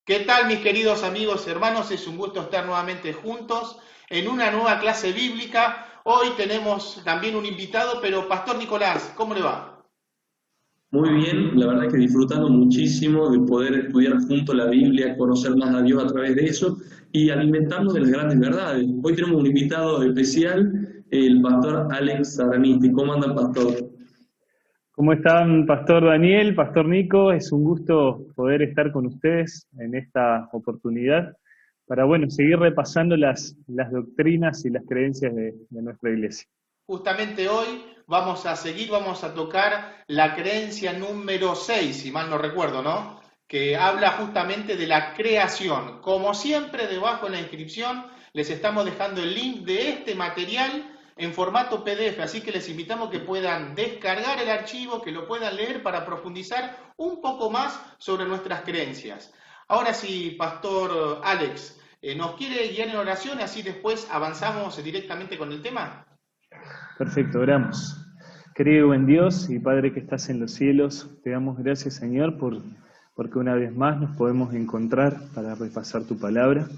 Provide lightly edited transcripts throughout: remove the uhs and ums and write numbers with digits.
¿Qué tal, mis queridos amigos y hermanos? Es un gusto estar nuevamente juntos en una nueva clase bíblica. Hoy tenemos también un invitado, pero Pastor Nicolás, ¿cómo le va? Muy bien, la verdad que disfrutando muchísimo de poder estudiar junto la Biblia, conocer más a Dios a través de eso y alimentarnos de las grandes verdades. Hoy tenemos un invitado especial, el pastor Alex Saraniti. ¿Cómo anda, pastor? ¿Cómo están, Pastor Daniel, Pastor Nico? Es un gusto poder estar con ustedes en esta oportunidad para, bueno, seguir repasando las doctrinas y las creencias de nuestra iglesia. Justamente hoy vamos a tocar la creencia número 6, si mal no recuerdo, ¿no? Que habla justamente de la creación. Como siempre, debajo en la inscripción les estamos dejando el link de este material en formato PDF, así que les invitamos que puedan descargar el archivo, que lo puedan leer para profundizar un poco más sobre nuestras creencias. Ahora sí, Pastor Alex, ¿nos quiere guiar en oración? Así después avanzamos directamente con el tema. Perfecto, oramos. Querido y buen Dios y Padre que estás en los cielos, te damos gracias, Señor, porque una vez más nos podemos encontrar para repasar tu palabra,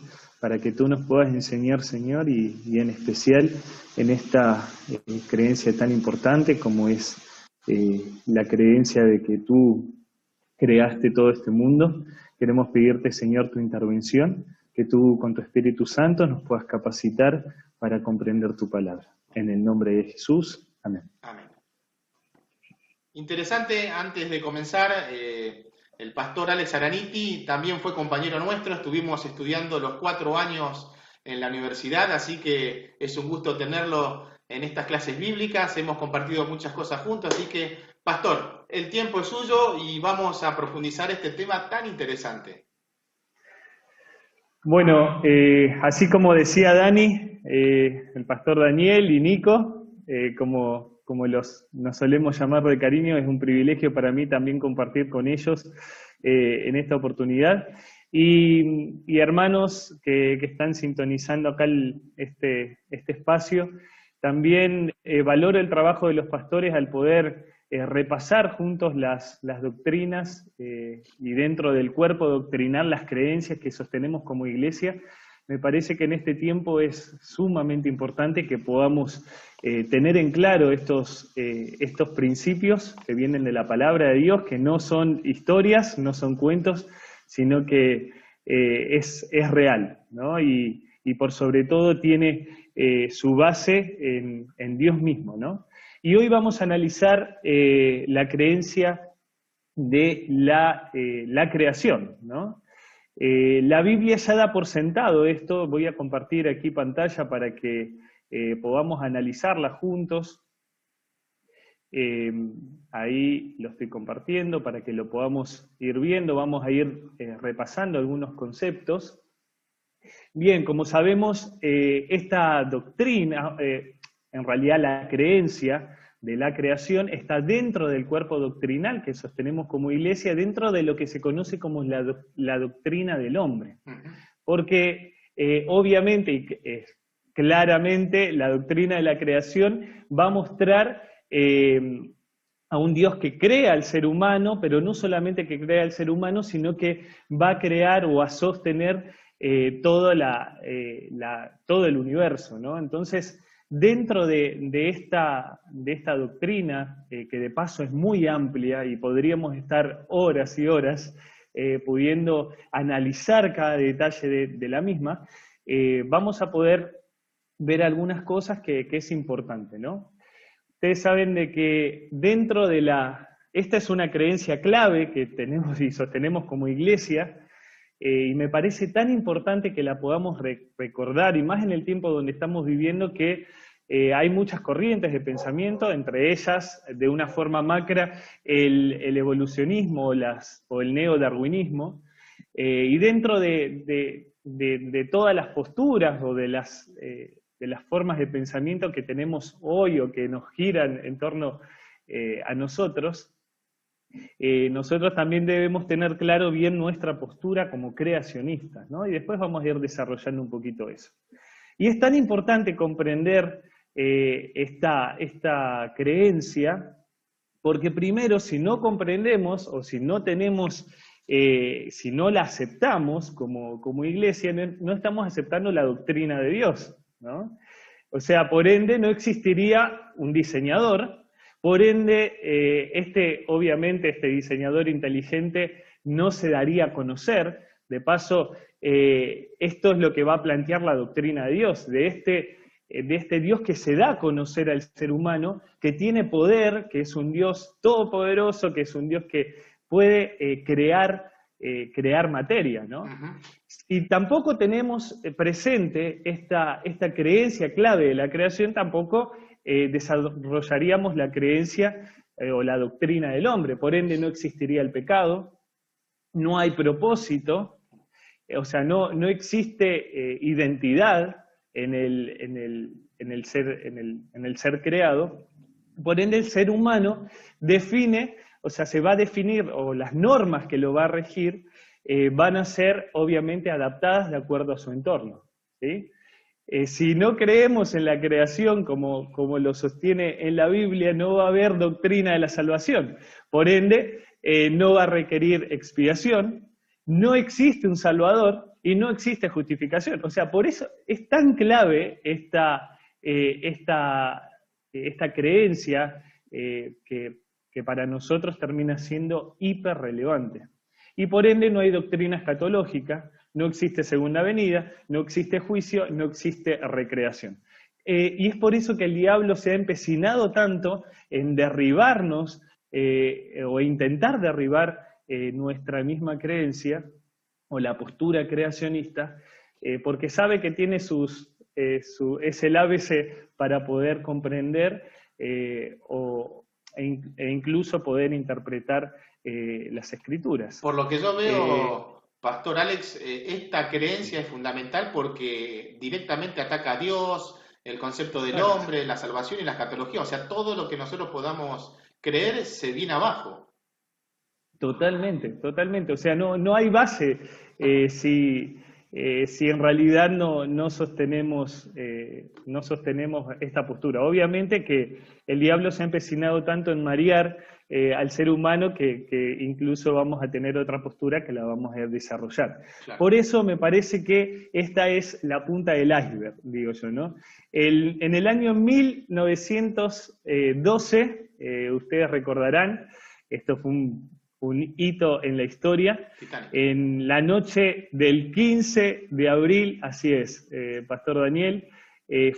para que tú nos puedas enseñar, Señor, y en especial en esta creencia tan importante como es la creencia de que tú creaste todo este mundo. Queremos pedirte, Señor, tu intervención, que tú con tu Espíritu Santo nos puedas capacitar para comprender tu palabra. En el nombre de Jesús, amén. Amén. Interesante, antes de comenzar, el pastor Alex Araniti también fue compañero nuestro, estuvimos estudiando los 4 años en la universidad, así que es un gusto tenerlo en estas clases bíblicas, hemos compartido muchas cosas juntos, así que, pastor, el tiempo es suyo y vamos a profundizar este tema tan interesante. Bueno, así como decía Dani, el pastor Daniel y Nico, como nos solemos llamar de cariño, es un privilegio para mí también compartir con ellos en esta oportunidad. Y hermanos que están sintonizando acá este espacio, también valoro el trabajo de los pastores al poder repasar juntos las doctrinas y dentro del cuerpo doctrinal las creencias que sostenemos como iglesia. Me parece que en este tiempo es sumamente importante que podamos tener en claro estos principios que vienen de la palabra de Dios, que no son historias, no son cuentos, sino que es real, ¿no? Y por sobre todo tiene su base en Dios mismo, ¿no? Y hoy vamos a analizar la creencia de la creación, ¿no? La Biblia ya da por sentado esto, voy a compartir aquí pantalla para que podamos analizarla juntos. Ahí lo estoy compartiendo para que lo podamos ir viendo, vamos a ir repasando algunos conceptos. Bien, como sabemos, esta doctrina, en realidad la creencia de la creación, está dentro del cuerpo doctrinal que sostenemos como iglesia, dentro de lo que se conoce como la doctrina del hombre. Porque obviamente y claramente la doctrina de la creación va a mostrar a un Dios que crea al ser humano, pero no solamente que crea al ser humano, sino que va a crear o a sostener todo el universo, ¿no? Entonces, dentro de esta doctrina, que de paso es muy amplia y podríamos estar horas y horas pudiendo analizar cada detalle de la misma, vamos a poder ver algunas cosas que es importante, ¿no? Ustedes saben de que dentro de esta es una creencia clave que tenemos y sostenemos como iglesia, y me parece tan importante que la podamos recordar, y más en el tiempo donde estamos viviendo, que hay muchas corrientes de pensamiento, entre ellas, de una forma macra, el evolucionismo o el neodarwinismo, y dentro de todas las posturas o de las formas de pensamiento que tenemos hoy o que nos giran en torno a nosotros, nosotros también debemos tener claro bien nuestra postura como creacionistas, ¿no? Y después vamos a ir desarrollando un poquito eso. Y es tan importante comprender esta creencia, porque primero, si no comprendemos o si no tenemos si no la aceptamos como iglesia, no estamos aceptando la doctrina de Dios, ¿no? O sea, por ende no existiría un diseñador, por ende obviamente este diseñador inteligente no se daría a conocer. De paso, esto es lo que va a plantear la doctrina de Dios, de este Dios que se da a conocer al ser humano, que tiene poder, que es un Dios todopoderoso, que es un Dios que puede crear materia, ¿no? Si tampoco tenemos presente esta creencia clave de la creación, tampoco desarrollaríamos la creencia o la doctrina del hombre. Por ende, no existiría el pecado, no hay propósito, o sea, no existe identidad en el ser creado. Por ende, el ser humano define, o sea, se va a definir, o las normas que lo va a regir, van a ser obviamente adaptadas de acuerdo a su entorno, ¿sí? Si no creemos en la creación como lo sostiene en la Biblia, no va a haber doctrina de la salvación. Por ende, no va a requerir expiación, no existe un Salvador y no existe justificación. O sea, por eso es tan clave esta creencia que para nosotros termina siendo hiper relevante. Y por ende no hay doctrina escatológica, no existe segunda venida, no existe juicio, no existe recreación. Y es por eso que el diablo se ha empecinado tanto en derribarnos o intentar derribar nuestra misma creencia o la postura creacionista, porque sabe que tiene es el ABC para poder comprender e incluso poder interpretar las escrituras. Por lo que yo veo, Pastor Alex, esta creencia es fundamental porque directamente ataca a Dios, el concepto del hombre, la salvación y la escatología. O sea, todo lo que nosotros podamos creer se viene abajo. Totalmente, totalmente. O sea, no hay base si en realidad no sostenemos esta postura. Obviamente que el diablo se ha empecinado tanto en marear al ser humano que incluso vamos a tener otra postura que la vamos a desarrollar. Claro. Por eso me parece que esta es la punta del iceberg, digo yo, ¿no? En el año 1912, ustedes recordarán, esto fue un hito en la historia, en la noche del 15 de abril, así es, Pastor Daniel,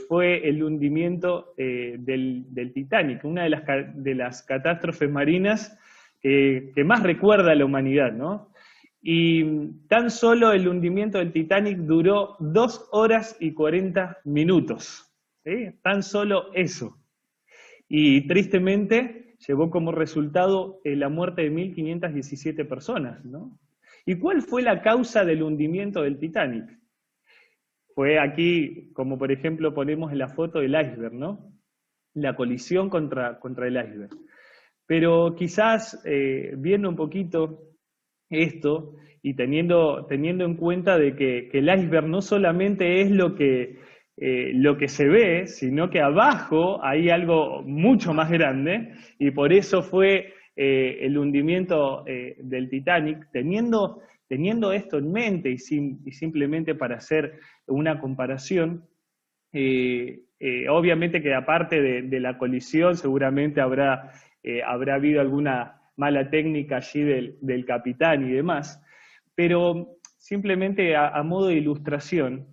fue el hundimiento del Titanic, una de las catástrofes marinas que más recuerda a la humanidad, ¿no? Y tan solo el hundimiento del Titanic duró 2 horas y 40 minutos, ¿sí? Tan solo eso. Y tristemente llevó como resultado la muerte de 1.517 personas, ¿no? ¿Y cuál fue la causa del hundimiento del Titanic? Fue aquí, como por ejemplo ponemos en la foto del iceberg, ¿no? La colisión contra el iceberg. Pero quizás viendo un poquito esto y teniendo en cuenta de que el iceberg no solamente es lo que se ve, sino que abajo hay algo mucho más grande, y por eso fue el hundimiento del Titanic, teniendo esto en mente y simplemente para hacer una comparación, obviamente que aparte de la colisión seguramente habrá habido alguna mala técnica allí del capitán y demás, pero simplemente a modo de ilustración,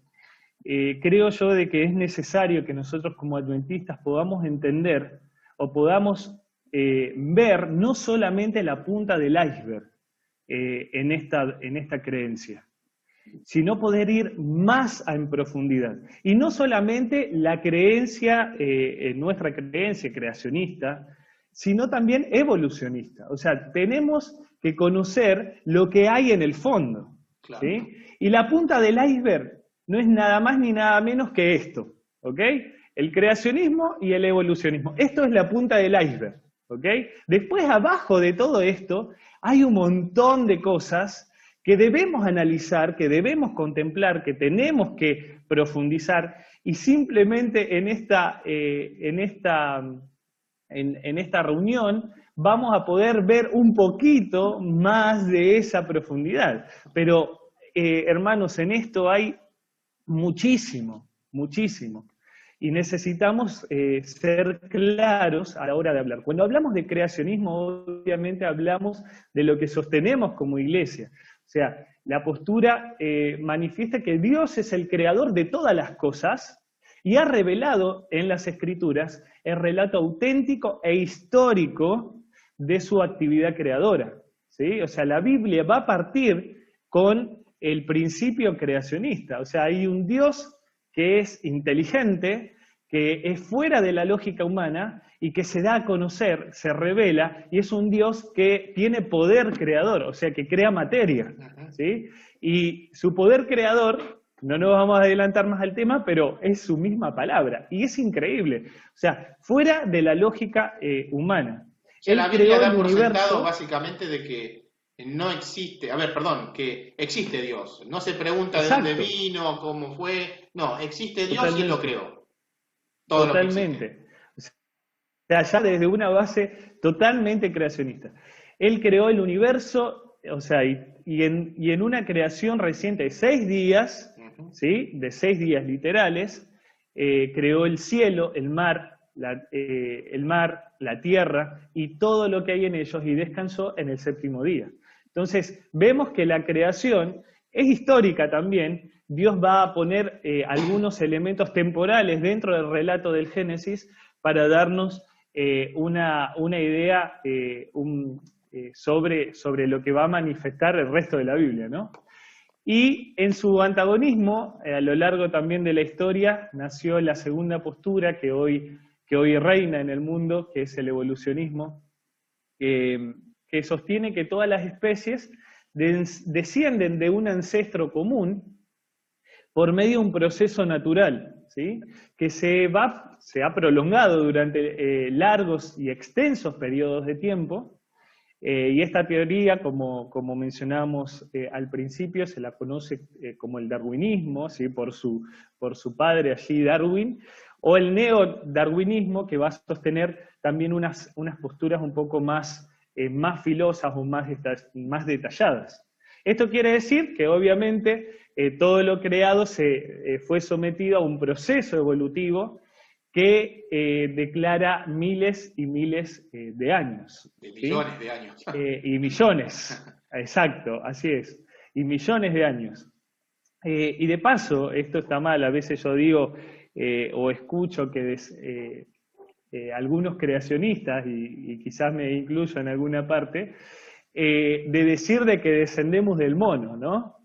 creo yo de que es necesario que nosotros como adventistas podamos entender o podamos ver no solamente la punta del iceberg en esta creencia, sino poder ir más en profundidad. Y no solamente la creencia, nuestra creencia creacionista, sino también evolucionista. O sea, tenemos que conocer lo que hay en el fondo. Claro. ¿Sí? Y la punta del iceberg no es nada más ni nada menos que esto, ¿ok? El creacionismo y el evolucionismo. Esto es la punta del iceberg, ¿ok? Después, abajo de todo esto, hay un montón de cosas que debemos analizar, que debemos contemplar, que tenemos que profundizar, y simplemente en esta reunión vamos a poder ver un poquito más de esa profundidad. Pero, hermanos, en esto hay muchísimo, muchísimo. Y necesitamos ser claros a la hora de hablar. Cuando hablamos de creacionismo, obviamente hablamos de lo que sostenemos como iglesia. O sea, la postura manifiesta que Dios es el creador de todas las cosas y ha revelado en las Escrituras el relato auténtico e histórico de su actividad creadora, ¿sí? O sea, la Biblia va a partir con el principio creacionista. O sea, hay un Dios que es inteligente, que es fuera de la lógica humana y que se da a conocer, se revela, y es un Dios que tiene poder creador, o sea, que crea materia, ¿sí? Y su poder creador, no nos vamos a adelantar más al tema, pero es su misma palabra, y es increíble. O sea, fuera de la lógica humana. O sea, Él la Biblia creó da el por universo, sentado básicamente de que no existe, que existe Dios. No se pregunta de dónde exacto, vino, cómo fue. No, existe Dios y Él lo totalmente, creó. Todo lo que existe. totalmente. O sea, ya desde una base totalmente creacionista. Él creó el universo, o sea, y en una creación reciente de 6 días, ¿sí? De 6 días literales, creó el cielo, el mar, la tierra y todo lo que hay en ellos, y descansó en el séptimo día. Entonces, vemos que la creación es histórica también. Dios va a poner algunos elementos temporales dentro del relato del Génesis para darnos una idea sobre lo que va a manifestar el resto de la Biblia, ¿no? Y en su antagonismo, a lo largo también de la historia, nació la segunda postura que hoy reina en el mundo, que es el evolucionismo, que sostiene que todas las especies descienden de un ancestro común por medio de un proceso natural, ¿sí? Que se ha prolongado durante largos y extensos periodos de tiempo, y esta teoría, como mencionábamos al principio, se la conoce como el darwinismo, ¿sí? por su padre allí, Darwin, o el neodarwinismo, que va a sostener también unas posturas un poco más filosas o más detalladas. Esto quiere decir que obviamente todo lo creado fue sometido a un proceso evolutivo que declara miles y miles de años. De millones, ¿sí? De años. Y millones, exacto, así es, y millones de años. Y de paso, esto está mal, a veces yo digo o escucho que algunos creacionistas, y quizás me incluyo en alguna parte, de decir de que descendemos del mono, ¿no?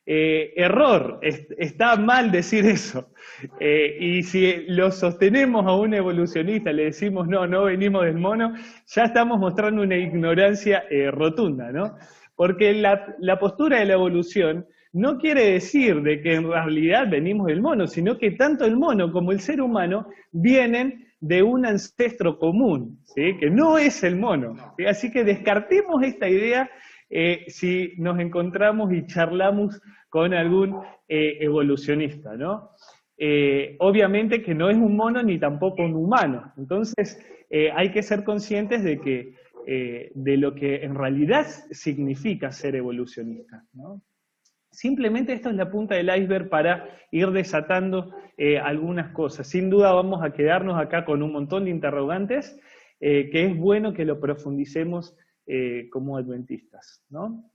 Error, está mal decir eso. Y si lo sostenemos a un evolucionista, le decimos no venimos del mono, ya estamos mostrando una ignorancia rotunda, ¿no? Porque la postura de la evolución no quiere decir de que en realidad venimos del mono, sino que tanto el mono como el ser humano vienen de un ancestro común, ¿sí? Que no es el mono, ¿sí? Así que descartemos esta idea si nos encontramos y charlamos con algún evolucionista, ¿no? Obviamente que no es un mono ni tampoco un humano, entonces hay que ser conscientes de que de lo que en realidad significa ser evolucionista, ¿no? Simplemente esto es la punta del iceberg para ir desatando algunas cosas. Sin duda vamos a quedarnos acá con un montón de interrogantes que es bueno que lo profundicemos como adventistas, ¿no?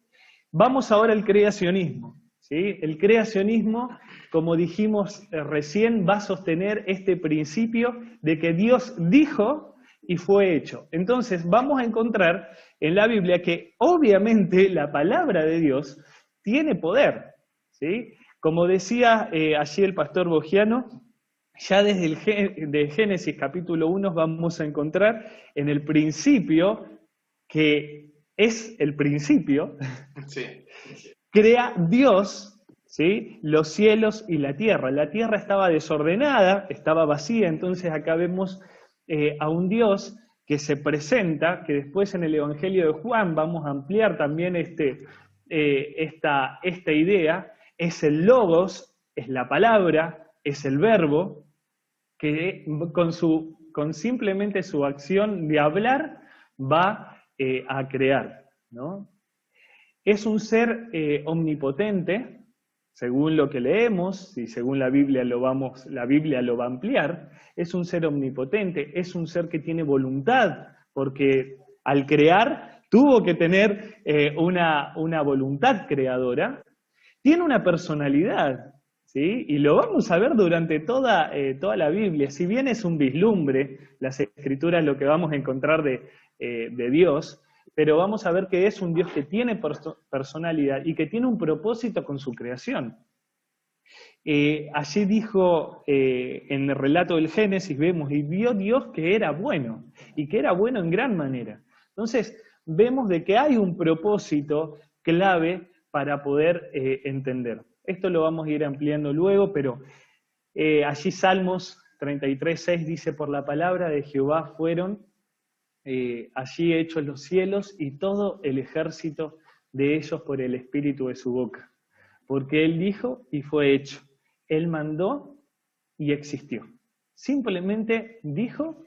Vamos ahora al creacionismo, ¿sí? El creacionismo, como dijimos recién, va a sostener este principio de que Dios dijo y fue hecho. Entonces vamos a encontrar en la Biblia que obviamente la palabra de Dios tiene poder, ¿sí? Como decía allí el pastor Bogiano, ya desde de Génesis capítulo 1 vamos a encontrar en el principio, que es el principio, sí. Crea Dios, ¿sí? Los cielos y la tierra. La tierra estaba desordenada, estaba vacía, entonces acá vemos a un Dios que se presenta, que después en el Evangelio de Juan vamos a ampliar también esta idea, es el logos, es la palabra, es el verbo, que con simplemente su acción de hablar va a crear, ¿no? Es un ser omnipotente, según lo que leemos, y según la Biblia la Biblia lo va a ampliar. Es un ser omnipotente, es un ser que tiene voluntad, porque al crear tuvo que tener una voluntad creadora. Tiene una personalidad, ¿sí? Y lo vamos a ver durante toda la Biblia. Si bien es un vislumbre, las Escrituras, lo que vamos a encontrar de Dios, pero vamos a ver que es un Dios que tiene personalidad y que tiene un propósito con su creación. Allí dijo, en el relato del Génesis, vemos, y vio Dios que era bueno, y que era bueno en gran manera. Entonces, vemos de que hay un propósito clave para poder entender. Esto lo vamos a ir ampliando luego, pero allí Salmos 33:6 dice, por la palabra de Jehová fueron allí hechos los cielos y todo el ejército de ellos por el espíritu de su boca. Porque Él dijo y fue hecho. Él mandó y existió. Simplemente dijo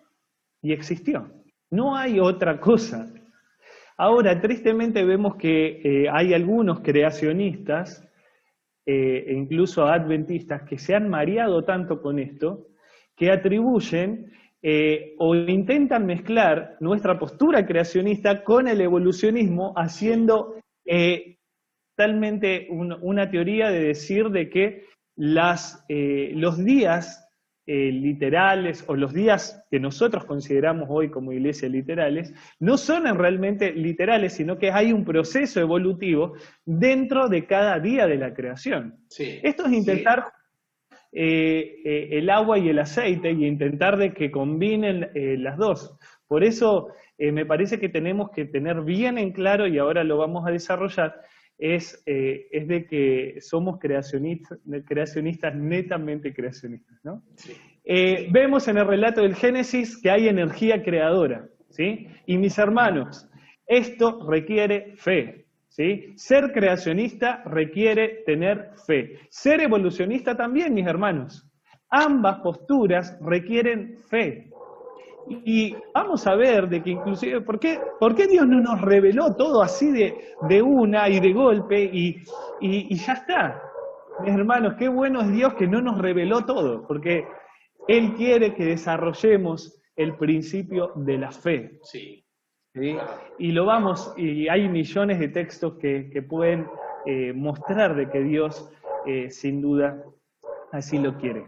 y existió. No hay otra cosa. Ahora, tristemente vemos que hay algunos creacionistas, e incluso adventistas, que se han mareado tanto con esto, que atribuyen o intentan mezclar nuestra postura creacionista con el evolucionismo, haciendo totalmente una teoría de decir de que los días literales, o los días que nosotros consideramos hoy como iglesia literales, no son realmente literales, sino que hay un proceso evolutivo dentro de cada día de la creación. Sí, esto es intentar el agua y el aceite, y intentar de que combinen las dos. Por eso me parece que tenemos que tener bien en claro, y ahora lo vamos a desarrollar, es de que somos creacionistas netamente creacionistas, ¿no? sí. Vemos en el relato del Génesis que hay energía creadora, ¿sí? Y mis hermanos, esto requiere fe, ¿sí? Ser creacionista requiere tener fe. Ser evolucionista también, mis hermanos. Ambas posturas requieren fe. Y vamos a ver de que inclusive, ¿por qué Dios no nos reveló todo así de una y de golpe y ya está? Mis hermanos, qué bueno es Dios que no nos reveló todo, porque Él quiere que desarrollemos el principio de la fe. Sí. ¿Sí? Y hay millones de textos que pueden mostrar de que Dios sin duda así lo quiere.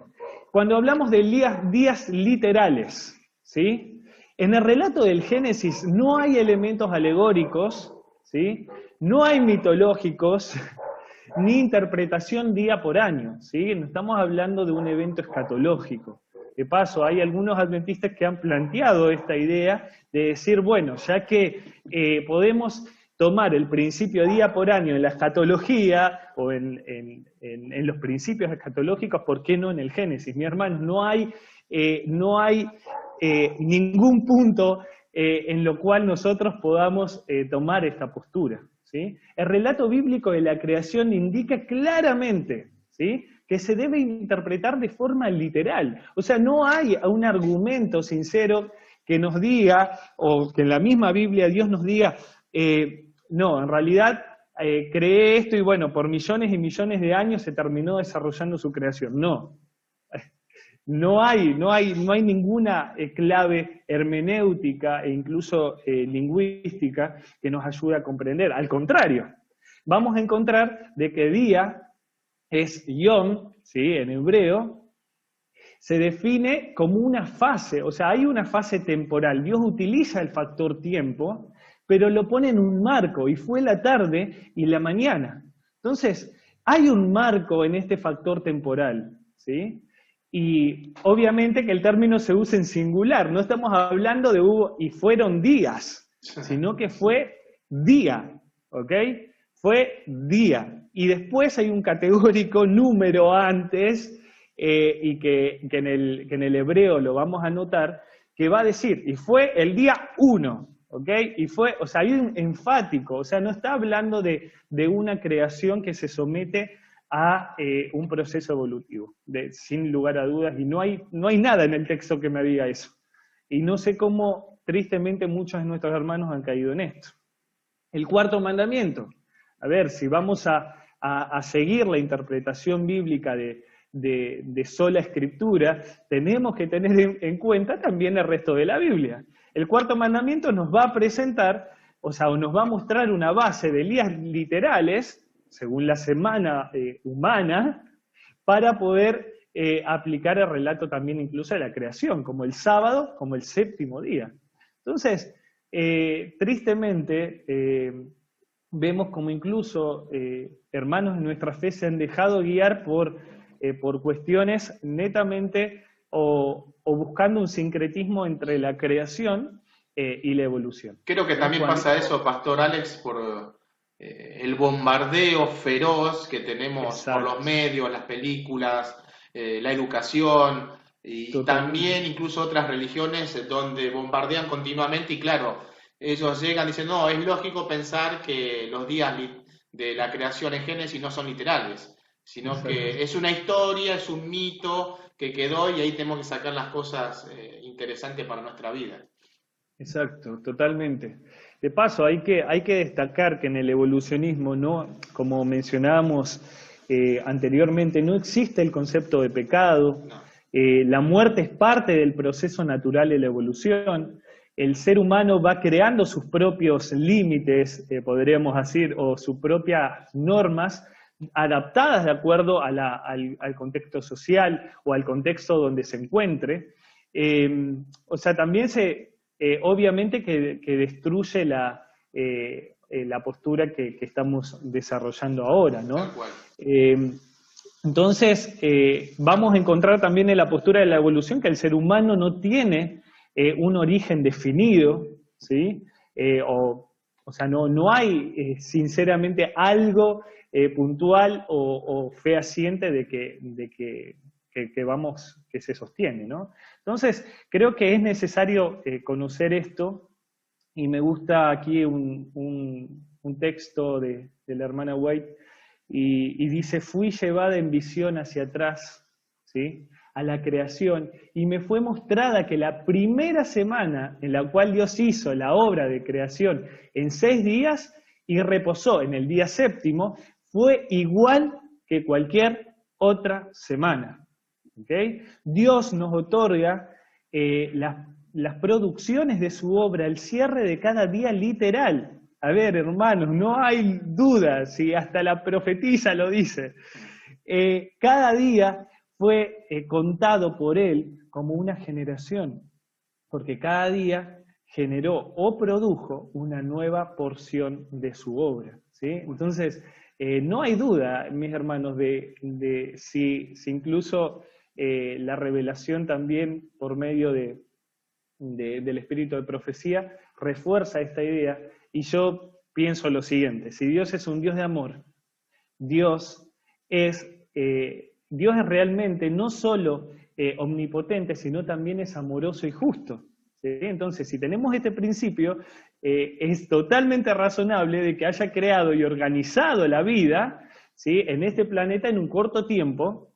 Cuando hablamos de días literales, ¿sí? En el relato del Génesis no hay elementos alegóricos, ¿sí? No hay mitológicos, ni interpretación día por año, ¿sí? No estamos hablando de un evento escatológico. De paso, hay algunos adventistas que han planteado esta idea de decir, bueno, ya que podemos tomar el principio día por año en la escatología o en los principios escatológicos, ¿por qué no en el Génesis? Mi hermano, no hay ningún punto en lo cual nosotros podamos tomar esta postura, ¿sí? El relato bíblico de la creación indica claramente, ¿sí?, que se debe interpretar de forma literal. O sea, no hay un argumento sincero que nos diga, o que en la misma Biblia Dios nos diga, no, en realidad creé esto y bueno, por millones y millones de años se terminó desarrollando su creación. No. No hay ninguna clave hermenéutica e incluso lingüística que nos ayude a comprender. Al contrario, vamos a encontrar de que día es yom, ¿sí?, en hebreo, se define como una fase, o sea, hay una fase temporal. Dios utiliza el factor tiempo, pero lo pone en un marco, y fue la tarde y la mañana. Entonces, hay un marco en este factor temporal, ¿sí? Y obviamente que el término se usa en singular, no estamos hablando de hubo y fueron días, sino que fue día, ¿ok? Fue día. Y después hay un categórico número antes, y que en el hebreo lo vamos a notar, que va a decir, y fue el día 1, ¿ok? Y fue, o sea, hay un enfático, o sea, no está hablando de una creación que se somete a un proceso evolutivo, sin lugar a dudas, y no hay nada en el texto que me diga eso. Y no sé cómo tristemente muchos de nuestros hermanos han caído en esto. El cuarto mandamiento. A ver, si vamos a seguir la interpretación bíblica de sola escritura, tenemos que tener en cuenta también el resto de la Biblia. El cuarto mandamiento nos va a presentar, o nos va a mostrar una base de líneas literales, según la semana humana, para poder aplicar el relato también incluso de la creación, como el sábado, como el séptimo día. Entonces, tristemente, vemos como incluso hermanos de nuestra fe se han dejado guiar por cuestiones netamente o buscando un sincretismo entre la creación y la evolución. Creo que también pasa eso, Pastor Alex, por el bombardeo feroz que tenemos. Exacto. Por los medios, las películas, la educación, y totalmente. También incluso otras religiones donde bombardean continuamente y claro, ellos llegan y dicen, no, es lógico pensar que los días de la creación en Génesis no son literales, sino exacto. Que es una historia, es un mito que quedó y ahí tenemos que sacar las cosas interesantes para nuestra vida. Exacto, totalmente. De paso, hay que destacar que en el evolucionismo, no, como mencionábamos anteriormente, no existe el concepto de pecado. No. La muerte es parte del proceso natural de la evolución. El ser humano va creando sus propios límites, podríamos decir, o sus propias normas, adaptadas de acuerdo a al contexto social o al contexto donde se encuentre. También obviamente que destruye la postura que estamos desarrollando ahora, ¿no? Entonces, vamos a encontrar también en la postura de la evolución que el ser humano no tiene un origen definido, ¿sí? No hay sinceramente algo puntual o fehaciente de que se sostiene, ¿no? Entonces, creo que es necesario conocer esto, y me gusta aquí un texto de la hermana White, y dice, fui llevada en visión hacia atrás, ¿sí?, a la creación, y me fue mostrada que la primera semana en la cual Dios hizo la obra de creación en 6 días, y reposó en el día séptimo, fue igual que cualquier otra semana. ¿Okay? Dios nos otorga las producciones de su obra, el cierre de cada día literal. A ver, hermanos, no hay duda, si hasta la profetisa lo dice. Cada día fue contado por Él como una generación, porque cada día generó o produjo una nueva porción de su obra, ¿sí? Entonces, no hay duda, mis hermanos, de si incluso la revelación también por medio del espíritu de profecía refuerza esta idea, y yo pienso lo siguiente: si Dios es un Dios de amor, Dios es realmente no solo omnipotente, sino también es amoroso y justo, ¿sí? Entonces, si tenemos este principio, es totalmente razonable de que haya creado y organizado la vida, ¿sí?, en este planeta en un corto tiempo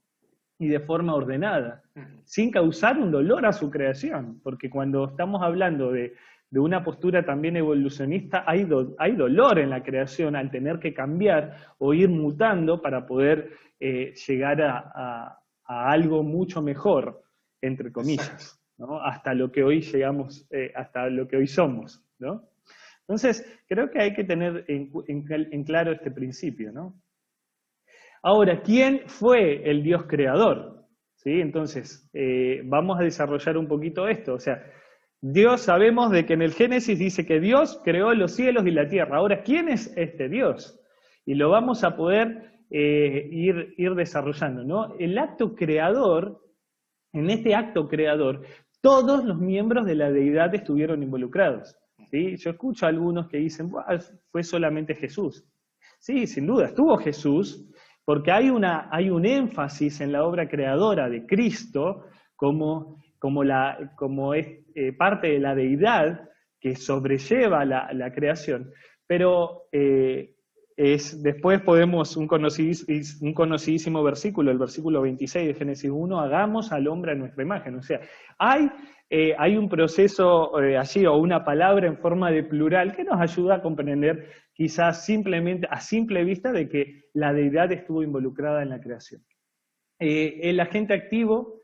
y de forma ordenada, sin causar un dolor a su creación, porque cuando estamos hablando de una postura también evolucionista, hay dolor en la creación al tener que cambiar o ir mutando para poder llegar a algo mucho mejor, entre comillas, ¿no?, hasta lo que hoy llegamos, hasta lo que hoy somos, ¿no? Entonces, creo que hay que tener en claro este principio, ¿no? Ahora, ¿quién fue el Dios creador? ¿Sí? Entonces, vamos a desarrollar un poquito esto. O sea, Dios, sabemos de que en el Génesis dice que Dios creó los cielos y la tierra. Ahora, ¿quién es este Dios? Y lo vamos a poder ir desarrollando, ¿no? El acto creador, en este acto creador, todos los miembros de la deidad estuvieron involucrados, ¿sí? Yo escucho a algunos que dicen, fue solamente Jesús. Sí, sin duda, estuvo Jesús, porque hay un énfasis en la obra creadora de Cristo como es parte de la deidad que sobrelleva la creación. Pero después podemos, un conocidísimo versículo, el versículo 26 de Génesis 1, hagamos al hombre a nuestra imagen. O sea, hay un proceso allí, o una palabra en forma de plural, que nos ayuda a comprender quizás simplemente, a simple vista, de que la deidad estuvo involucrada en la creación. El agente activo,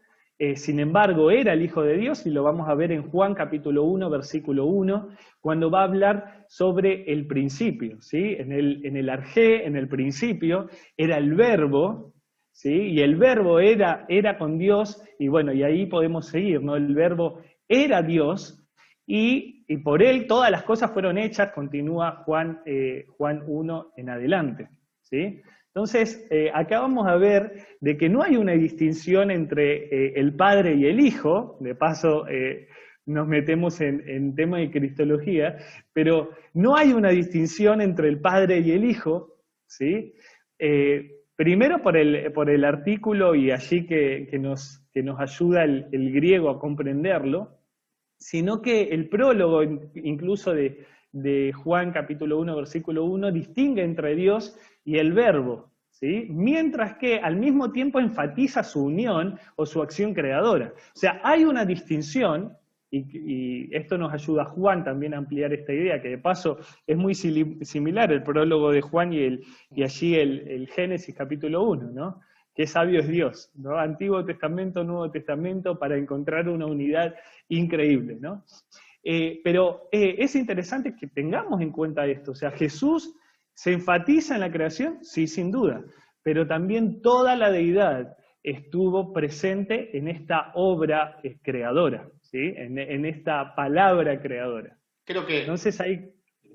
sin embargo, era el Hijo de Dios, y lo vamos a ver en Juan capítulo 1, versículo 1, cuando va a hablar sobre el principio, ¿sí? En el arjé, en el principio, era el verbo, ¿sí? Y el verbo era con Dios, y bueno, y ahí podemos seguir, ¿no? El verbo era Dios, y por él todas las cosas fueron hechas, continúa Juan 1 en adelante, ¿sí? Entonces, acá vamos a ver de que no hay una distinción entre el Padre y el Hijo. De paso, nos metemos en tema de cristología, pero no hay una distinción entre el Padre y el Hijo, ¿sí? Primero por el artículo, y allí que nos ayuda el griego a comprenderlo, sino que el prólogo, incluso de Juan capítulo 1, versículo 1, distingue entre Dios y el verbo, ¿sí? Mientras que al mismo tiempo enfatiza su unión o su acción creadora. O sea, hay una distinción, y esto nos ayuda a Juan también a ampliar esta idea, que de paso es muy similar el prólogo de Juan y allí el Génesis capítulo 1, ¿no? Qué sabio es Dios, ¿no? Antiguo Testamento, Nuevo Testamento, para encontrar una unidad increíble, ¿no? Pero es interesante que tengamos en cuenta esto. O sea, Jesús se enfatiza en la creación, sí, sin duda, pero también toda la deidad estuvo presente en esta obra creadora, ¿sí? En esta palabra creadora. Creo que entonces ahí,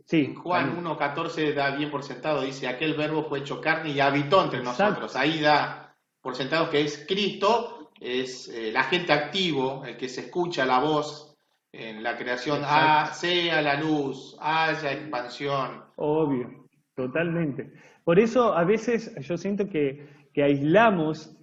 sí, Juan 1.14 da bien por sentado, dice, aquel verbo fue hecho carne y habitó entre nosotros. Ahí da por sentado que es Cristo, es el agente activo, el que se escucha la voz en la creación, sea la luz, haya expansión. Obvio, totalmente. Por eso a veces yo siento que aislamos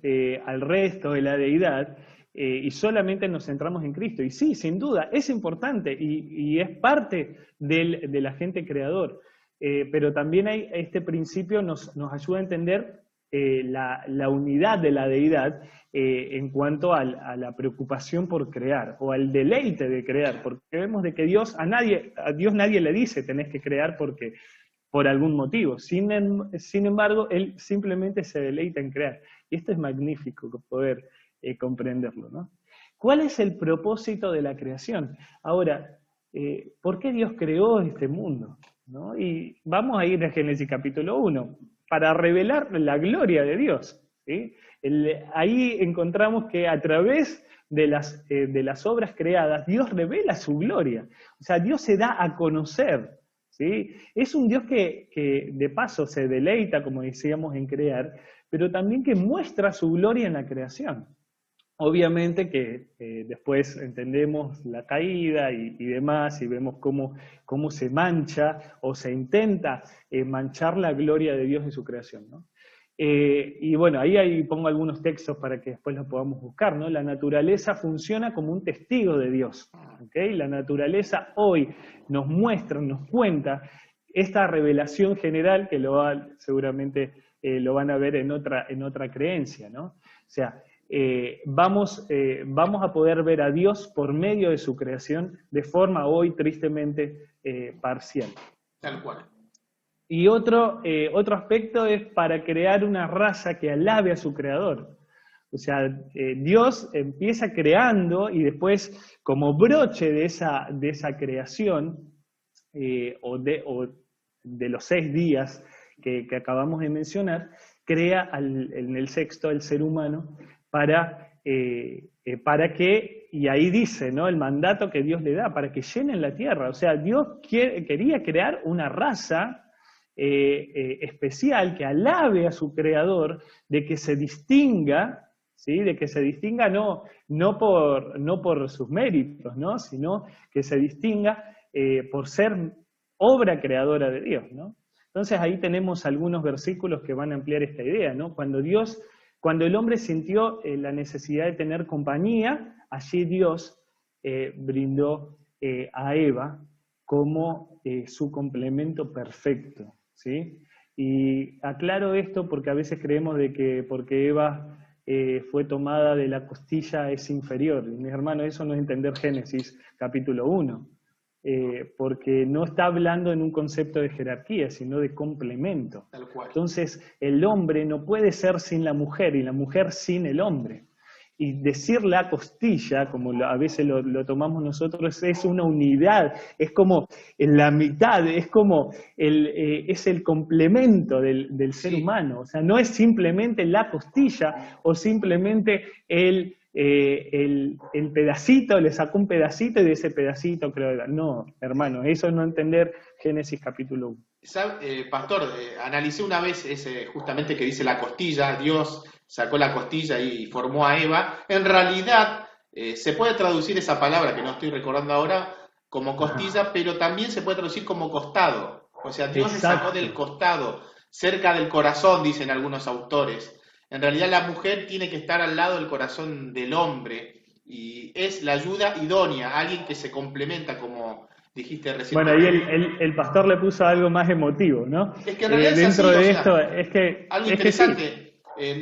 al resto de la deidad y solamente nos centramos en Cristo. Y sí, sin duda, es importante y es parte del agente creador. Pero también hay este principio nos ayuda a entender la unidad de la deidad en cuanto a la preocupación por crear o al deleite de crear, porque vemos de que a Dios nadie le dice tenés que crear por algún motivo. Sin embargo, Él simplemente se deleita en crear. Y esto es magnífico poder comprenderlo, ¿no? ¿Cuál es el propósito de la creación? Ahora, ¿por qué Dios creó este mundo? ¿No? Y vamos a ir a Génesis capítulo 1, para revelar la gloria de Dios, ¿sí? Ahí encontramos que a través de las obras creadas, Dios revela su gloria. O sea, Dios se da a conocer, ¿sí? Es un Dios que de paso se deleita, como decíamos, en crear, pero también que muestra su gloria en la creación. Obviamente que después entendemos la caída y demás, y vemos cómo se mancha o se intenta manchar la gloria de Dios en su creación, ¿no? Y bueno, ahí pongo algunos textos para que después los podamos buscar, ¿no? La naturaleza funciona como un testigo de Dios, ¿okay? La naturaleza hoy nos muestra, nos cuenta esta revelación general que seguramente lo van a ver en otra creencia, ¿no? O sea, vamos a poder ver a Dios por medio de su creación de forma hoy tristemente parcial. Tal cual. Y otro aspecto es para crear una raza que alabe a su creador. O sea, Dios empieza creando y después, como broche de esa creación, o de los 6 días que acabamos de mencionar, crea en el sexto el ser humano para que, y ahí dice, ¿no?, el mandato que Dios le da, para que llenen la tierra. O sea, Dios quería crear una raza especial que alabe a su creador, de que se distinga, ¿sí? De que se distinga no por sus méritos, ¿no?, sino que se distinga por ser obra creadora de Dios, ¿no? Entonces ahí tenemos algunos versículos que van a ampliar esta idea, ¿no? Cuando el hombre sintió la necesidad de tener compañía, allí Dios brindó a Eva como su complemento perfecto, ¿sí? Y aclaro esto porque a veces creemos de que porque Eva fue tomada de la costilla es inferior. Y mis hermanos, eso no es entender Génesis capítulo 1, porque no está hablando en un concepto de jerarquía, sino de complemento. Tal cual. Entonces, el hombre no puede ser sin la mujer y la mujer sin el hombre. Y decir la costilla, como a veces lo tomamos nosotros, es una unidad, es como en la mitad, es como es el complemento del ser humano. O sea, no es simplemente la costilla o simplemente el pedacito, le sacó un pedacito y de ese pedacito creo. No, hermano, eso es no entender Génesis capítulo 1. Pastor, analicé una vez justamente que dice la costilla, Dios sacó la costilla y formó a Eva. En realidad, se puede traducir esa palabra, que no estoy recordando ahora, como costilla, pero también se puede traducir como costado. O sea, Dios le sacó del costado, cerca del corazón, dicen algunos autores. En realidad la mujer tiene que estar al lado del corazón del hombre, y es la ayuda idónea, alguien que se complementa, como dijiste recién. Bueno, ahí el pastor le puso algo más emotivo, ¿no? Es que en realidad dentro es así, de esto, es que... Algo es interesante, que sí.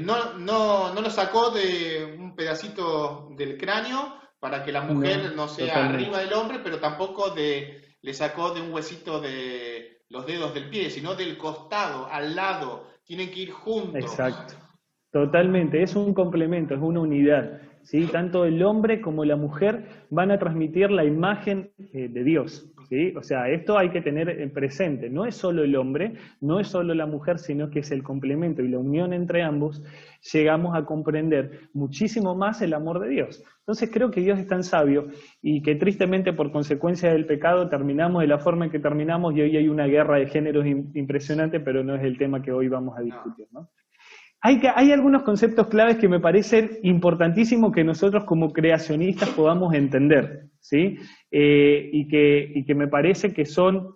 No lo sacó de un pedacito del cráneo para que la mujer no sea totalmente arriba del hombre, pero tampoco le sacó de un huesito de los dedos del pie, sino del costado, al lado, tienen que ir juntos. Exacto, totalmente, es un complemento, es una unidad, ¿sí? Tanto el hombre como la mujer van a transmitir la imagen de Dios, ¿sí? O sea, esto hay que tener presente, no es solo el hombre, no es solo la mujer, sino que es el complemento y la unión entre ambos, llegamos a comprender muchísimo más el amor de Dios. Entonces creo que Dios es tan sabio y que tristemente por consecuencia del pecado terminamos de la forma en que terminamos y hoy hay una guerra de géneros impresionante, pero no es el tema que hoy vamos a discutir, ¿no? Hay algunos conceptos claves que me parecen importantísimos que nosotros como creacionistas podamos entender, ¿sí? Y que me parece que son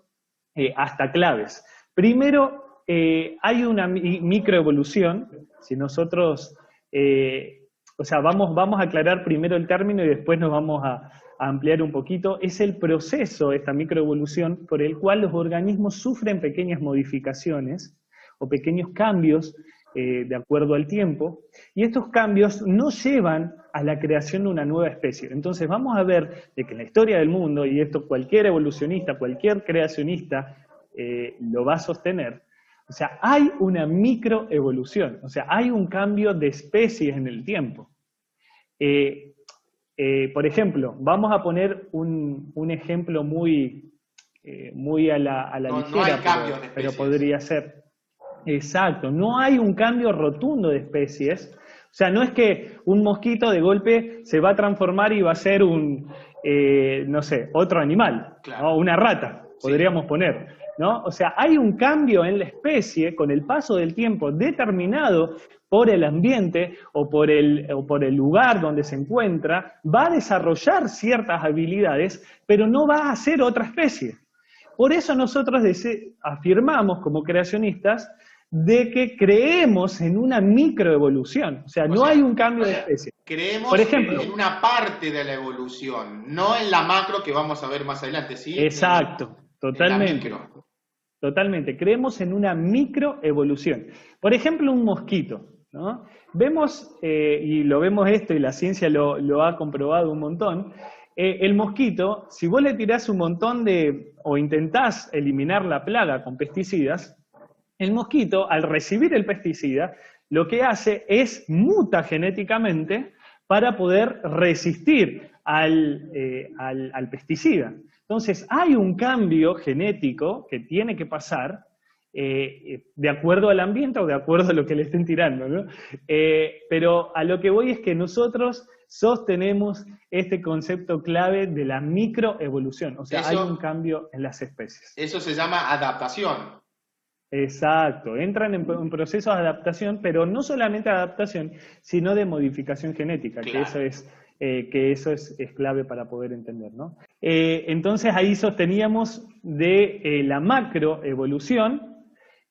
hasta claves. Primero, hay una microevolución, si nosotros, o sea, vamos a aclarar primero el término y después nos vamos a ampliar un poquito. Es el proceso, esta microevolución, por el cual los organismos sufren pequeñas modificaciones o pequeños cambios de acuerdo al tiempo, y estos cambios no llevan a la creación de una nueva especie. Entonces vamos a ver de que en la historia del mundo, y esto cualquier evolucionista, cualquier creacionista lo va a sostener, o sea, hay una microevolución, o sea, hay un cambio de especies en el tiempo. Por ejemplo, vamos a poner un ejemplo muy a la ligera, no hay cambios de pero especies. podría ser. Exacto, no hay un cambio rotundo de especies, o sea, no es que un mosquito de golpe se va a transformar y va a ser no sé, otro animal, claro, ¿no? Una rata, podríamos poner, ¿no? O sea, hay un cambio en la especie con el paso del tiempo determinado por el ambiente o por el lugar donde se encuentra, va a desarrollar ciertas habilidades, pero no va a ser otra especie. Por eso nosotros afirmamos como creacionistas de que creemos en una microevolución, o sea, no hay un cambio de especie. Creemos por ejemplo, en una parte de la evolución, no en la macro que vamos a ver más adelante, ¿sí? Exacto, totalmente. Totalmente, creemos en una microevolución. Por ejemplo, un mosquito, ¿no? Vemos, y lo vemos esto, y la ciencia lo ha comprobado un montón, el mosquito, si vos le tirás un montón o intentás eliminar la plaga con pesticidas, el mosquito, al recibir el pesticida, lo que hace es muta genéticamente para poder resistir al pesticida. Entonces, hay un cambio genético que tiene que pasar de acuerdo al ambiente o de acuerdo a lo que le estén tirando, ¿no? Pero a lo que voy es que nosotros sostenemos este concepto clave de la microevolución, o sea, hay un cambio en las especies. Eso se llama adaptación. Exacto, entran en procesos de adaptación, pero no solamente adaptación, sino de modificación genética, claro. que eso es clave para poder entender, ¿no? Entonces ahí sosteníamos de la macroevolución,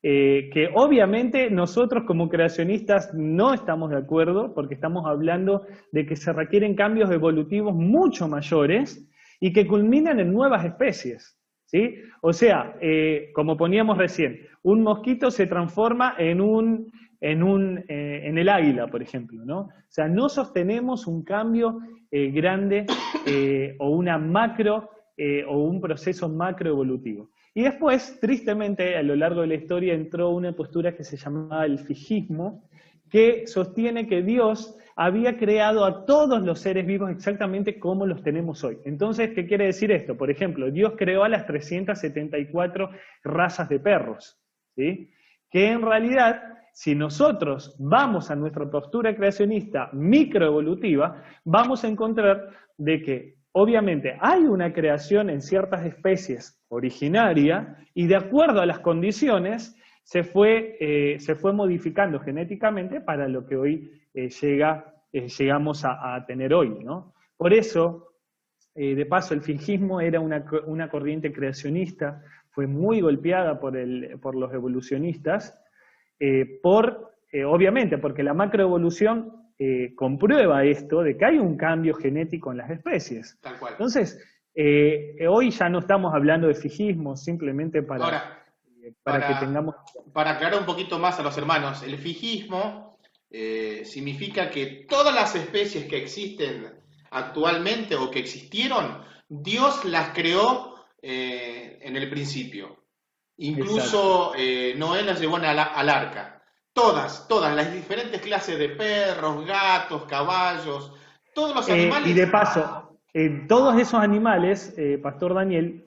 que obviamente nosotros como creacionistas no estamos de acuerdo, porque estamos hablando de que se requieren cambios evolutivos mucho mayores y que culminan en nuevas especies, ¿sí? O sea, como poníamos recién, un mosquito se transforma en el águila, por ejemplo, ¿no? O sea, no sostenemos un cambio grande o una macro o un proceso macroevolutivo. Y después, tristemente, a lo largo de la historia entró una postura que se llamaba el fijismo, que sostiene que Dios había creado a todos los seres vivos exactamente como los tenemos hoy. Entonces, ¿qué quiere decir esto? Por ejemplo, Dios creó a las 374 razas de perros, ¿sí? Que en realidad, si nosotros vamos a nuestra postura creacionista microevolutiva, vamos a encontrar de que obviamente hay una creación en ciertas especies originaria y de acuerdo a las condiciones se fue modificando genéticamente para lo que hoy llegamos a tener hoy, ¿no? Por eso, de paso, el fijismo era una corriente creacionista, fue muy golpeada por los evolucionistas, obviamente, porque la macroevolución comprueba esto, de que hay un cambio genético en las especies. Tal cual. Entonces, hoy ya no estamos hablando de fijismo, simplemente Ahora, para que tengamos... Para aclarar un poquito más a los hermanos, el fijismo significa que todas las especies que existen actualmente o que existieron, Dios las creó en el principio. Incluso Noé las llevó al arca. Todas, las diferentes clases de perros, gatos, caballos, todos los animales. Y de paso, todos esos animales, Pastor Daniel,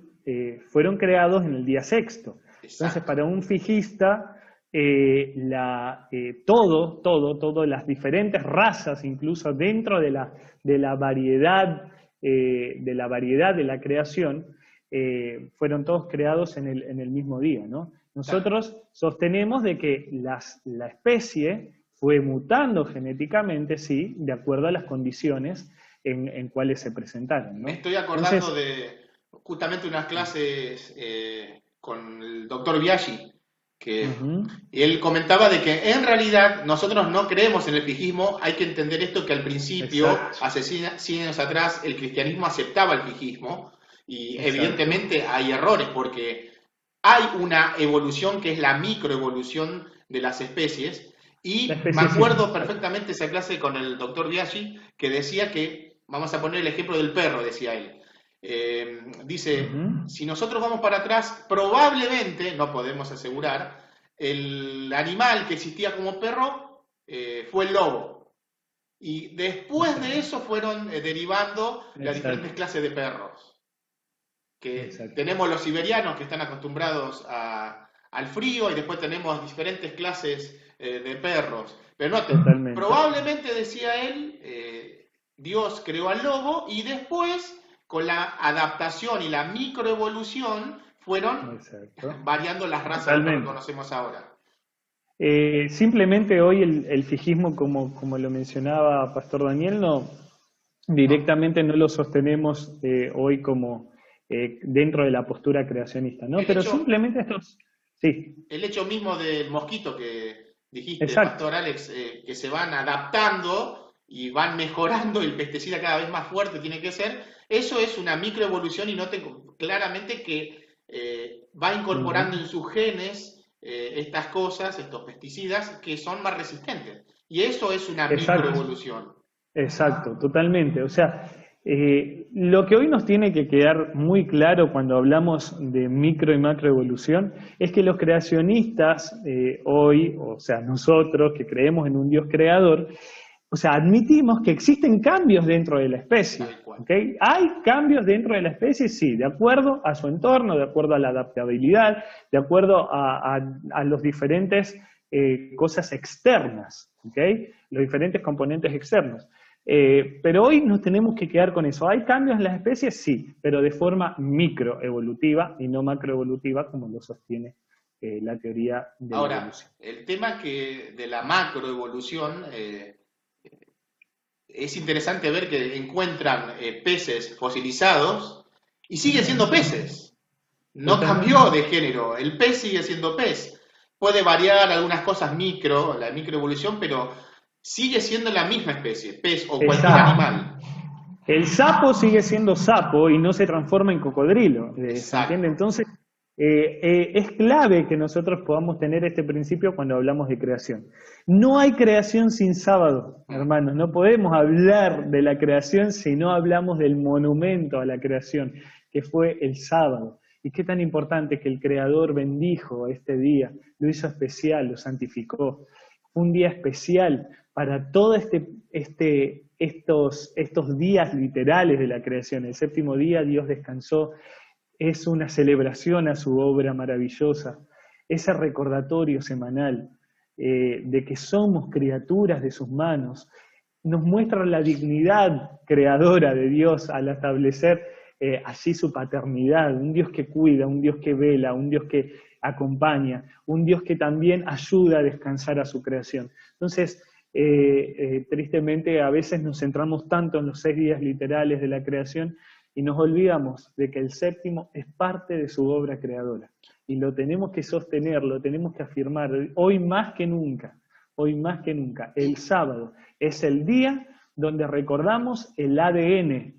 fueron creados en el día sexto. Exacto. Entonces, para un fijista, todas las diferentes razas, incluso dentro de la variedad de la creación, fueron todos creados en el mismo día, ¿no? Nosotros sostenemos de que la especie fue mutando genéticamente, sí, de acuerdo a las condiciones en cuales se presentaron, ¿no? Me estoy acordando de justamente unas clases con el doctor Biaggi, que él comentaba de que en realidad nosotros no creemos en el fijismo. Hay que entender esto, que al principio, hace 100 años atrás, el cristianismo aceptaba el fijismo, y evidentemente hay errores, porque hay una evolución que es la microevolución de las especies, y me acuerdo perfectamente esa clase con el doctor Biaggi, que decía que, vamos a poner el ejemplo del perro, decía él, dice, si nosotros vamos para atrás, probablemente, no podemos asegurar, el animal que existía como perro fue el lobo, y después de eso fueron derivando las diferentes clases de perros, que tenemos los siberianos que están acostumbrados al frío, y después tenemos diferentes clases de perros, pero no, probablemente, decía él, Dios creó al lobo, y después con la adaptación y la microevolución fueron variando las razas que conocemos ahora. Simplemente hoy el fijismo, como lo mencionaba Pastor Daniel, directamente no lo sostenemos hoy como dentro de la postura creacionista, ¿no? Pero simplemente estos... Sí. El hecho mismo del mosquito que dijiste, Pastor Alex, que se van adaptando y van mejorando, el pesticida cada vez más fuerte tiene que ser, eso es una microevolución, y noten claramente que va incorporando en sus genes estas cosas, estos pesticidas, que son más resistentes. Y eso es una microevolución. Exacto, totalmente. O sea, lo que hoy nos tiene que quedar muy claro cuando hablamos de micro y macroevolución es que los creacionistas hoy, o sea, nosotros que creemos en un Dios creador, o sea, admitimos que existen cambios dentro de la especie, ¿okay? ¿Hay cambios dentro de la especie? Sí, de acuerdo a su entorno, de acuerdo a la adaptabilidad, de acuerdo a los diferentes cosas externas, ¿okay? Los diferentes componentes externos. Pero hoy nos tenemos que quedar con eso. ¿Hay cambios en las especies? Sí, pero de forma microevolutiva y no macroevolutiva, como lo sostiene la teoría de la evolución. El tema de la macroevolución... es interesante ver que encuentran peces fosilizados y siguen siendo peces. No cambió de género, el pez sigue siendo pez. Puede variar algunas cosas la microevolución, pero sigue siendo la misma especie, pez o cualquier animal. El sapo sigue siendo sapo y no se transforma en cocodrilo, ¿se Exacto. entiende? Entonces, es clave que nosotros podamos tener este principio cuando hablamos de creación. No hay creación sin sábado, hermanos. No podemos hablar de la creación si no hablamos del monumento a la creación, que fue el sábado. Y qué tan importante que el Creador bendijo este día, lo hizo especial, lo santificó. Fue un día especial para todos estos días literales de la creación. El séptimo día Dios descansó. Es una celebración a su obra maravillosa, ese recordatorio semanal de que somos criaturas de sus manos, nos muestra la dignidad creadora de Dios al establecer allí su paternidad, un Dios que cuida, un Dios que vela, un Dios que acompaña, un Dios que también ayuda a descansar a su creación. Entonces, tristemente a veces nos centramos tanto en los 6 días literales de la creación y nos olvidamos de que el séptimo es parte de su obra creadora. Y lo tenemos que sostener, lo tenemos que afirmar, hoy más que nunca, el sábado es el día donde recordamos el ADN,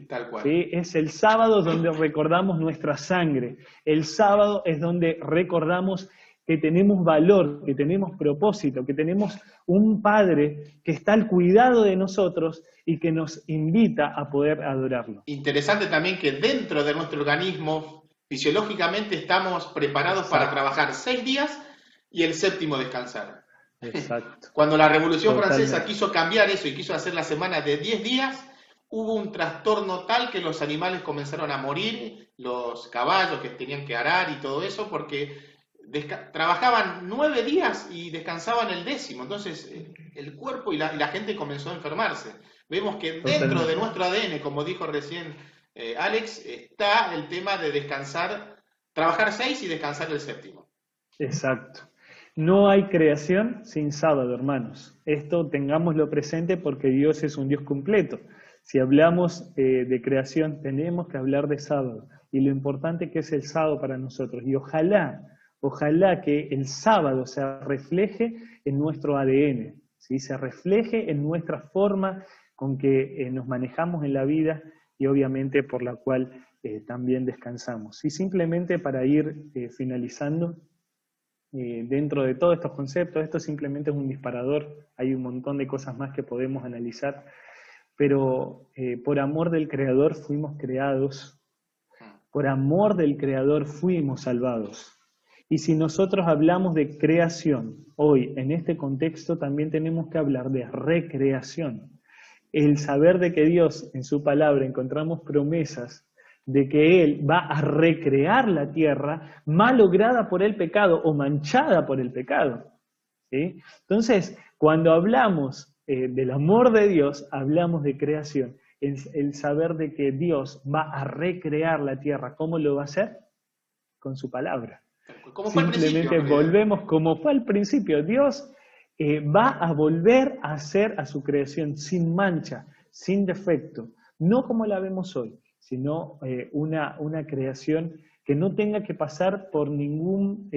Tal cual. ¿sí? Es el sábado donde recordamos nuestra sangre, el sábado es donde recordamos que tenemos valor, que tenemos propósito, que tenemos un Padre que está al cuidado de nosotros y que nos invita a poder adorarlo. Interesante también que dentro de nuestro organismo, fisiológicamente estamos preparados para trabajar 6 días y el séptimo descansar. Exacto. Cuando la Revolución Totalmente. Francesa quiso cambiar eso y quiso hacer la semana de 10 días, hubo un trastorno tal que los animales comenzaron a morir, los caballos que tenían que arar y todo eso, porque trabajaban 9 días y descansaban el 10º. Entonces el cuerpo y la gente comenzó a enfermarse. Vemos que dentro de nuestro ADN, como dijo recién Alex, está el tema de descansar, trabajar 6 y descansar el 7º. Exacto. No hay creación sin sábado, hermanos. Esto tengámoslo presente porque Dios es un Dios completo. Si hablamos de creación, tenemos que hablar de sábado y lo importante que es el sábado para nosotros. Y ojalá que el sábado se refleje en nuestro ADN, ¿sí? Se refleje en nuestra forma con que nos manejamos en la vida y obviamente por la cual también descansamos. Y simplemente para ir finalizando, dentro de todos estos conceptos, esto simplemente es un disparador, hay un montón de cosas más que podemos analizar, pero por amor del Creador fuimos creados, por amor del Creador fuimos salvados. Y si nosotros hablamos de creación, hoy en este contexto también tenemos que hablar de recreación. El saber de que Dios en su palabra encontramos promesas de que Él va a recrear la tierra malograda por el pecado o manchada por el pecado, ¿sí? Entonces, cuando hablamos del amor de Dios, hablamos de creación, el saber de que Dios va a recrear la tierra. ¿Cómo lo va a hacer? Con su palabra. Como fue Simplemente volvemos como fue al principio. Dios va a volver a hacer a su creación sin mancha, sin defecto, no como la vemos hoy, sino una creación que no tenga que pasar por ningún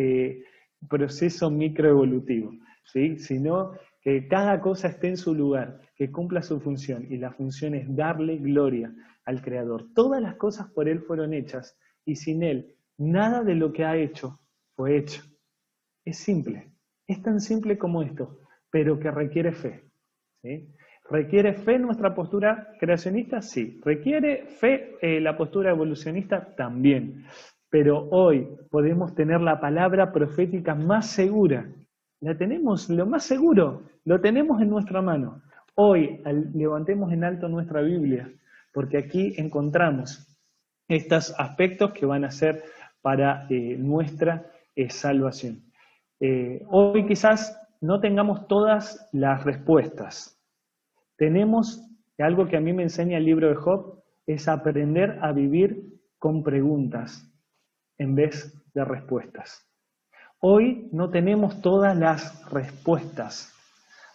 proceso microevolutivo, ¿sí? Sino que cada cosa esté en su lugar, que cumpla su función, y la función es darle gloria al Creador. Todas las cosas por Él fueron hechas, y sin Él, nada de lo que ha hecho fue hecho. Es simple, es tan simple como esto, pero que requiere fe, ¿sí? ¿Requiere fe nuestra postura creacionista? Sí. ¿Requiere fe la postura evolucionista? También. Pero hoy podemos tener la palabra profética más segura. La tenemos, lo más seguro, lo tenemos en nuestra mano. Hoy levantemos en alto nuestra Biblia, porque aquí encontramos estos aspectos que van a ser para nuestra salvación. Hoy quizás no tengamos todas las respuestas. Tenemos, algo que a mí me enseña el libro de Job, es aprender a vivir con preguntas en vez de respuestas. Hoy no tenemos todas las respuestas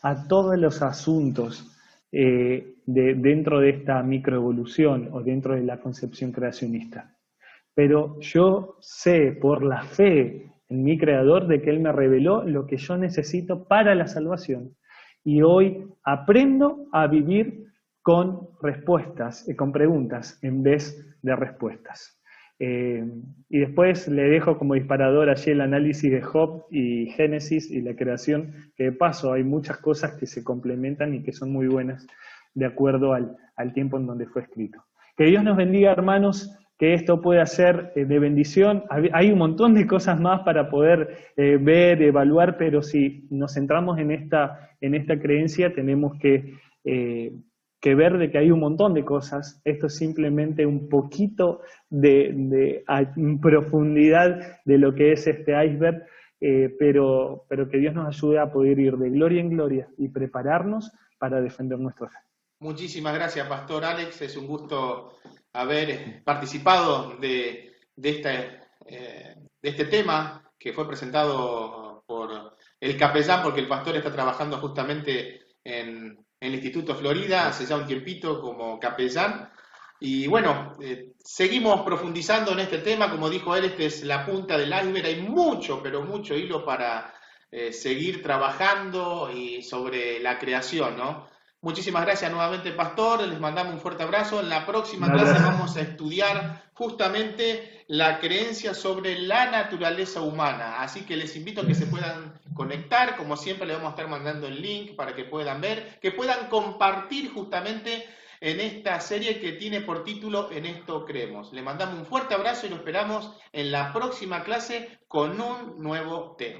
a todos los asuntos dentro de esta microevolución o dentro de la concepción creacionista. Pero yo sé por la fe en mi Creador de que Él me reveló lo que yo necesito para la salvación. Y hoy aprendo a vivir con respuestas, con preguntas en vez de respuestas. Y después le dejo como disparador allí el análisis de Job y Génesis y la creación, que de paso hay muchas cosas que se complementan y que son muy buenas de acuerdo al tiempo en donde fue escrito. Que Dios nos bendiga, hermanos, que esto pueda ser de bendición. Hay un montón de cosas más para poder ver, evaluar, pero si nos centramos en esta creencia, tenemos que ver de que hay un montón de cosas. Esto es simplemente un poquito de profundidad de lo que es este iceberg, pero que Dios nos ayude a poder ir de gloria en gloria y prepararnos para defender nuestra fe. Muchísimas gracias, Pastor Alex. Es un gusto haber participado de este tema que fue presentado por el capellán, porque el pastor está trabajando justamente en el Instituto Florida hace ya un tiempito como capellán. Y bueno, seguimos profundizando en este tema. Como dijo él, esta es la punta del iceberg. Hay mucho, pero mucho hilo para seguir trabajando y sobre la creación, ¿no? Muchísimas gracias nuevamente, Pastor. Les mandamos un fuerte abrazo. En la próxima clase vamos a estudiar justamente la creencia sobre la naturaleza humana. Así que les invito a que se puedan conectar. Como siempre, les vamos a estar mandando el link para que puedan ver, que puedan compartir justamente en esta serie que tiene por título En esto creemos. Les mandamos un fuerte abrazo y lo esperamos en la próxima clase con un nuevo tema.